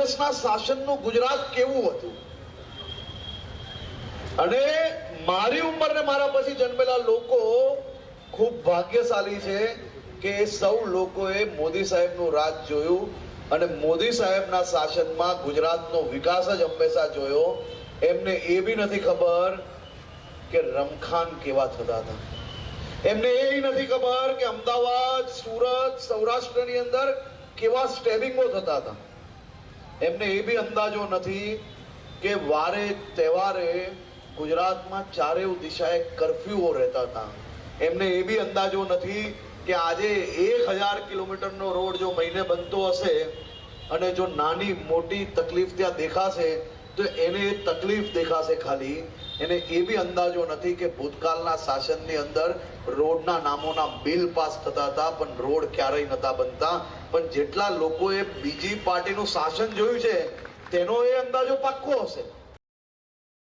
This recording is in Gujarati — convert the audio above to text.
કોંગ્રેસના શાસનનું ગુજરાત કેવું હતું? અને મારી ઉંમર ને મારા પછી જન્મેલા લોકો ખૂબ ભાગ્યશાળી છે કે સૌ લોકોએ મોદી સાહેબનું રાજ જોયું અને મોદી સાહેબના શાસનમાં ગુજરાતનો વિકાસ જ હંમેશા જોયો. એમને એ બી નથી ખબર કે રમખાન કેવા થતા હતા. એમને એ નથી ખબર કે અમદાવાદ, સુરત, સૌરાષ્ટ્રની અંદર કેવા સ્ટેબિંગો થતા હતા. એમને એ બી અંદાજો નથી કે વારે તહેવારે ગુજરાતમાં ચારેય દિશાએ કર્ફ્યુઓ રહેતા હતા. એમને એ બી અંદાજો નથી કે આજે 1000 કિલોમીટરનો રોડ જો મહિને બનતો હશે અને જો નાની મોટી તકલીફ ત્યાં દેખાશે તો એને તકલીફ દેખાશે ખાલી. એને એ બી અંદાજો નથી કે ભૂતકાળના શાસનની અંદર રોડના નામોના બિલ પાસ થતા હતા પણ રોડ ક્યારેય નતા બનતા. પણ જેટલા લોકોએ બીજી પાર્ટીનું શાસન જોયું છે તેનો એ અંદાજો પાક્કો હશે.